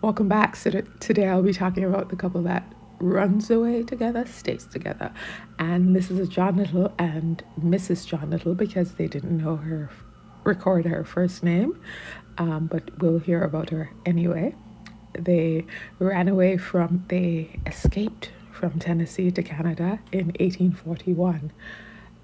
Welcome back. So today I'll be talking about the couple that runs away together, stays together. And this is a John Little and Mrs. John Little because they didn't know her, record her first name, but we'll hear about her anyway. They they escaped from Tennessee to Canada in 1841.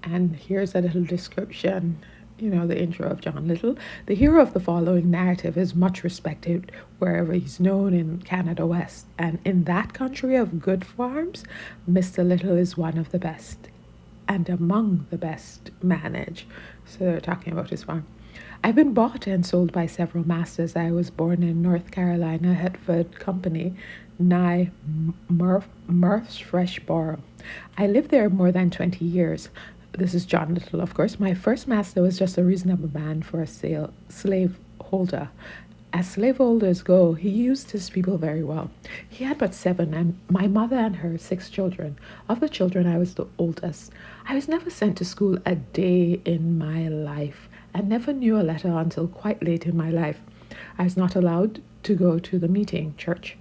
And here's a little description, the intro of John Little. The hero of the following narrative is much respected wherever he's known in Canada West. And in that country of good farms, Mr. Little is one of the best and among the best managed. So they're talking about his farm. I've been bought and sold by several masters. I was born in North Carolina, Hetford Company, nigh Murph's Fresh Borough. I lived there more than 20 years. This is John Little, of course. My first master was just a reasonable man for a slave holder. As slaveholders go, he used his people very well. He had but 7, and my mother and her 6 children. Of the children, I was the oldest. I was never sent to school a day in my life, and never knew a letter until quite late in my life. I was not allowed to go to the meeting church.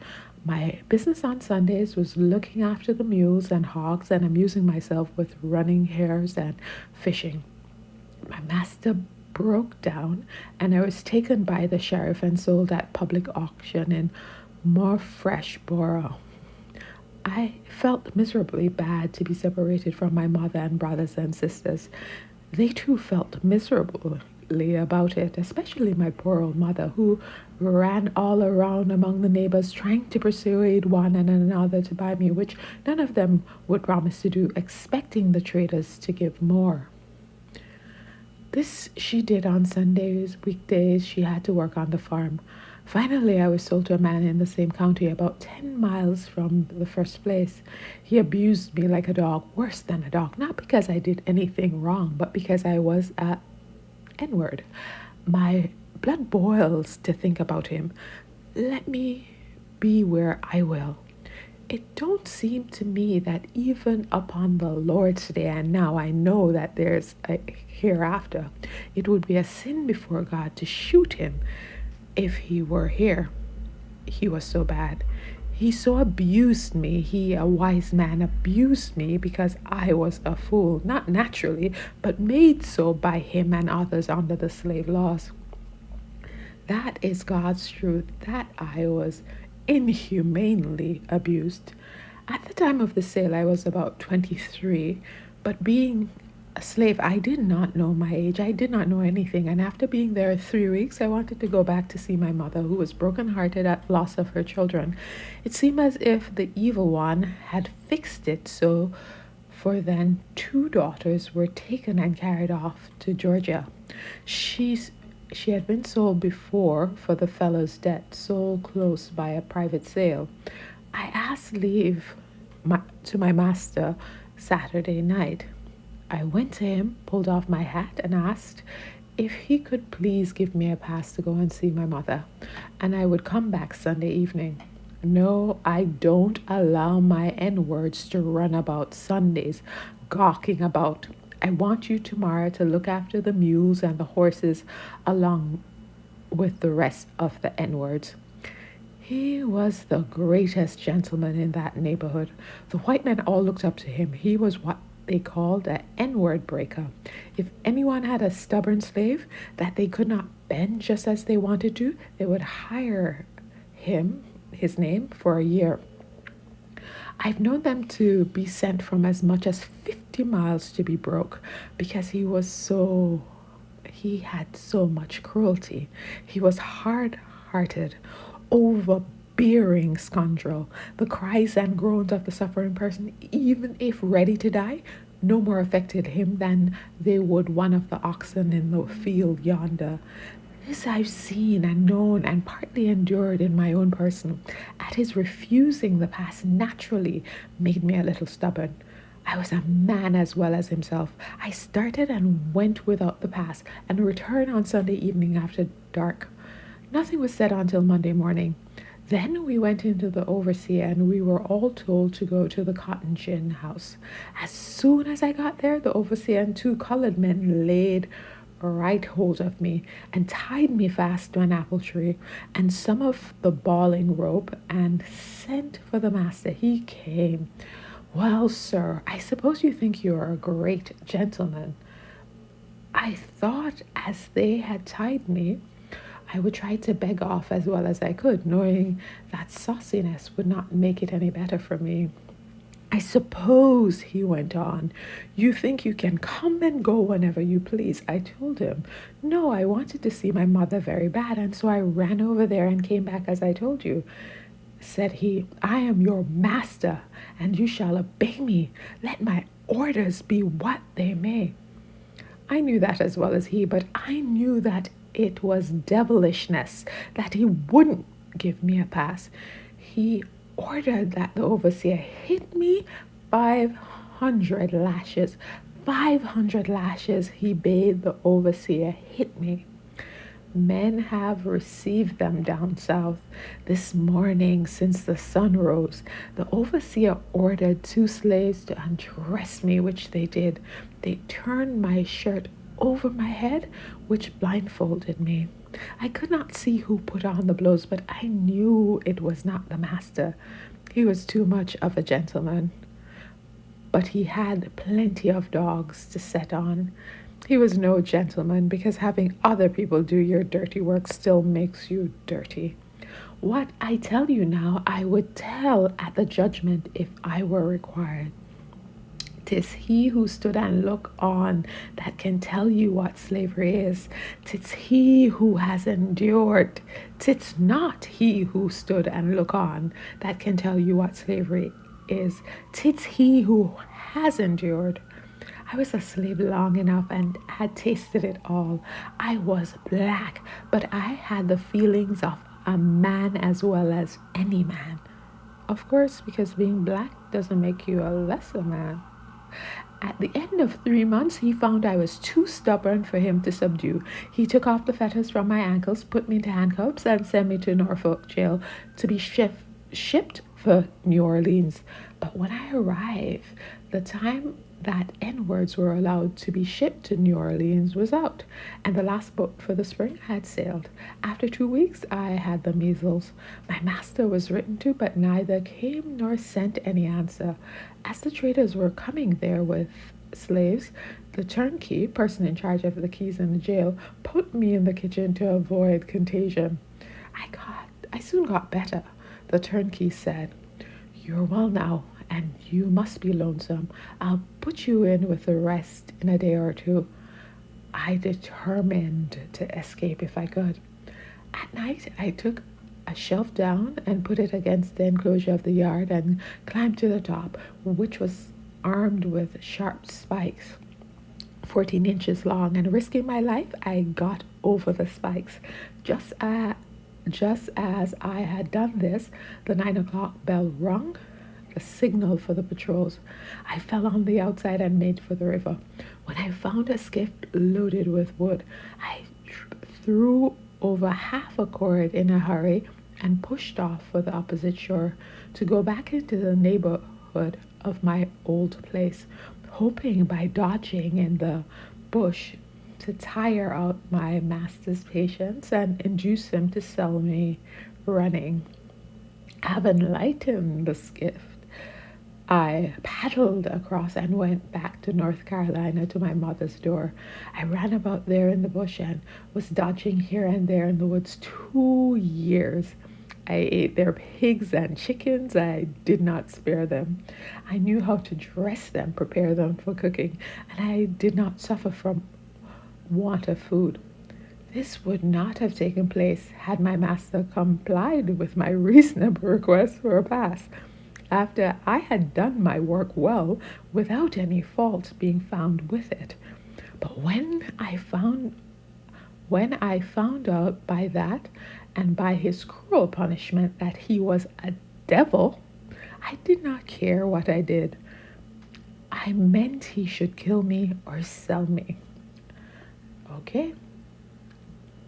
My business on Sundays was looking after the mules and hogs and amusing myself with running hares and fishing. My master broke down, and I was taken by the sheriff and sold at public auction in more fresh borough. I felt miserably bad to be separated from my mother and brothers and sisters. They too felt miserably about it, especially my poor old mother, who ran all around among the neighbors trying to persuade one and another to buy me, which none of them would promise to do, expecting the traders to give more. This she did on Sundays. Weekdays she had to work on the farm. Finally, I was sold to a man in the same county, about 10 miles from the first place. He abused me like a dog, worse than a dog, not because I did anything wrong, but because I was a N-word. My blood boils to think about him. Let me be where I will. It don't seem to me that even upon the Lord's day, and now I know that there's a hereafter, it would be a sin before God to shoot him if he were here. He was so bad. He so abused me. He, a wise man, abused me because I was a fool, not naturally, but made so by him and others under the slave laws. That is God's truth, that I was inhumanely abused. At the time of the sale, I was about 23, but being a slave, I did not know my age. I did not know anything. And after being there 3 weeks, I wanted to go back to see my mother, who was broken-hearted at loss of her children. It seemed as if the evil one had fixed it so, for then 2 daughters were taken and carried off to Georgia. She had been sold before for the fellow's debt, sold close by a private sale. I asked leave to my master Saturday night. I went to him, pulled off my hat, and asked if he could please give me a pass to go and see my mother, and I would come back Sunday evening. No, I don't allow my N-words to run about Sundays, gawking about. I want you tomorrow to look after the mules and the horses along with the rest of the N-words. He was the greatest gentleman in that neighborhood. The white men all looked up to him. He was what they called an N-word breaker. If anyone had a stubborn slave that they could not bend just as they wanted to, they would hire his name, for a year. I've known them to be sent from as much as 50 miles to be broke because he had so much cruelty. He was hard-hearted, overbearing scoundrel. The cries and groans of the suffering person, even if ready to die, no more affected him than they would one of the oxen in the field yonder. This I've seen and known and partly endured in my own person. At his refusing the pass naturally made me a little stubborn. I was a man as well as himself. I started and went without the pass and returned on Sunday evening after dark. Nothing was said until Monday morning. Then we went into the overseer and we were all told to go to the cotton gin house. As soon as I got there, the overseer and 2 colored men laid right hold of me and tied me fast to an apple tree and some of the bawling rope and sent for the master. He came. Well, sir, I suppose you think you are a great gentleman. I thought as they had tied me, I would try to beg off as well as I could, knowing that sauciness would not make it any better for me. I suppose, he went on, you think you can come and go whenever you please. I told him, no, I wanted to see my mother very bad, and so I ran over there and came back as I told you. Said he, I am your master, and you shall obey me. Let my orders be what they may. I knew that as well as he, but I knew that it was devilishness, that he wouldn't give me a pass. He ordered that the overseer hit me 500 lashes. 500 lashes he bade the overseer hit me. Men have received them down south. This morning, since the sun rose, the overseer ordered 2 slaves to undress me, which they did. They turned my shirt over my head, which blindfolded me. I could not see who put on the blows, but I knew it was not the master. He was too much of a gentleman. But he had plenty of dogs to set on. He was no gentleman because having other people do your dirty work still makes you dirty. What I tell you now, I would tell at the judgment if I were required. 'Tis he who stood and looked on that can tell you what slavery is. 'Tis he who has endured. 'Tis not he who stood and looked on that can tell you what slavery is. 'Tis he who has endured. I was a slave long enough and had tasted it all. I was black, but I had the feelings of a man as well as any man. Of course, because being black doesn't make you a lesser man. At the end of 3 months, he found I was too stubborn for him to subdue. He took off the fetters from my ankles, put me into handcuffs, and sent me to Norfolk jail to be shipped for New Orleans. But when I arrived, the time that N-words were allowed to be shipped to New Orleans was out, and the last boat for the spring had sailed. After 2 weeks, I had the measles. My master was written to, but neither came nor sent any answer. As the traders were coming there with slaves, the turnkey, person in charge of the keys in the jail, put me in the kitchen to avoid contagion. I soon got better. The turnkey said, "You're well now, and you must be lonesome. I'll put you in with the rest in a day or two." I determined to escape if I could. At night, I took a shelf down and put it against the enclosure of the yard and climbed to the top, which was armed with sharp spikes, 14 inches long, and risking my life, I got over the spikes. Just as I had done this, the 9 o'clock bell rung, the signal for the patrols. I fell on the outside and made for the river. When I found a skiff loaded with wood, I threw over half a cord in a hurry and pushed off for the opposite shore to go back into the neighborhood of my old place, hoping by dodging in the bush to tire out my master's patience and induce him to sell me running. Having lightened the skiff, I paddled across and went back to North Carolina to my mother's door. I ran about there in the bush and was dodging here and there in the woods 2 years. I ate their pigs and chickens. I did not spare them. I knew how to dress them, prepare them for cooking, and I did not suffer from want of food. This would not have taken place had my master complied with my reasonable request for a pass. After I had done my work well, without any fault being found with it. But when I found out by that and by his cruel punishment that he was a devil, I did not care what I did. I meant he should kill me or sell me. Okay,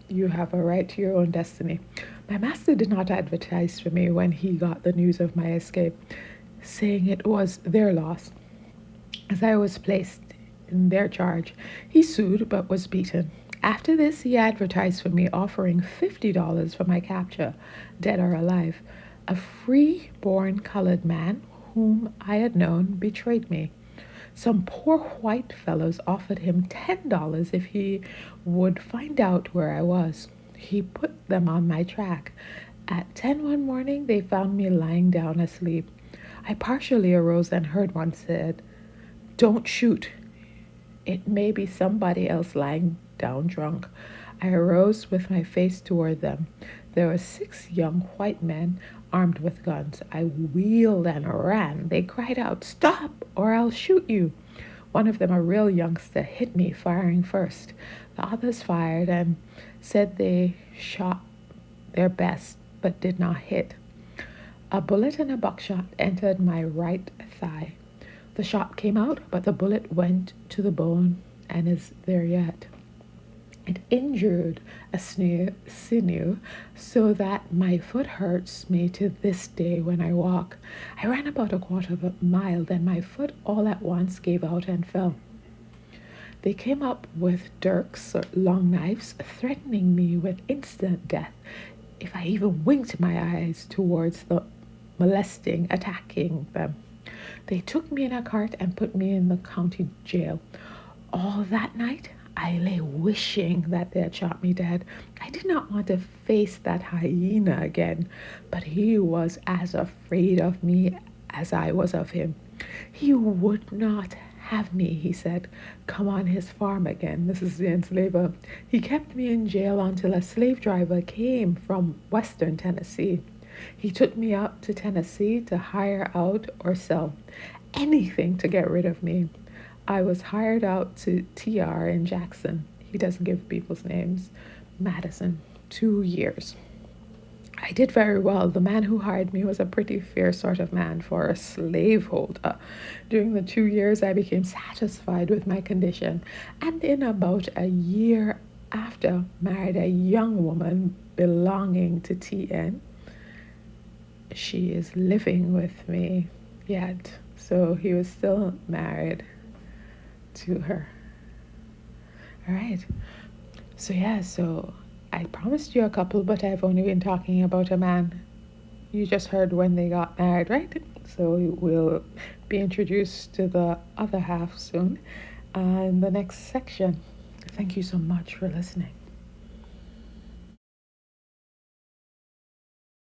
you have a right to your own destiny. My master did not advertise for me when he got the news of my escape, saying it was their loss, as I was placed in their charge. He sued but was beaten. After this, he advertised for me, offering $50 for my capture, dead or alive. A free-born colored man whom I had known betrayed me. Some poor white fellows offered him $10 if he would find out where I was. He put them on my track. At 10 one morning, they found me lying down asleep. I partially arose and heard one said, "Don't shoot. It may be somebody else lying down drunk." I arose with my face toward them. There were 6 young white men armed with guns. I wheeled and ran. They cried out, "Stop, or I'll shoot you." One of them, a real youngster, hit me, firing first. The others fired and said they shot their best but did not hit. A bullet and a buckshot entered my right thigh. The shot came out, but the bullet went to the bone and is there yet. It injured a sinew so that my foot hurts me to this day when I walk. I ran about a quarter of a mile, then my foot all at once gave out and fell. They came up with dirks or long knives, threatening me with instant death if I even winked my eyes towards the molesting, attacking them. They took me in a cart and put me in the county jail. All that night, I lay wishing that they had shot me dead. I did not want to face that hyena again, but he was as afraid of me as I was of him. He would not have me, he said, come on his farm again. This is the enslaver. He kept me in jail until a slave driver came from western Tennessee. He took me out to Tennessee to hire out or sell anything to get rid of me. I was hired out to TR in Jackson. He doesn't give people's names. Madison, 2 years. I did very well. The man who hired me was a pretty fierce sort of man for a slaveholder. During the 2 years, I became satisfied with my condition, and in about a year after, married a young woman belonging to TN. She is living with me yet, so he was still married to her. All right. So I promised you a couple, but I've only been talking about a man. You just heard when they got married, right? So we'll be introduced to the other half soon in the next section. Thank you so much for listening.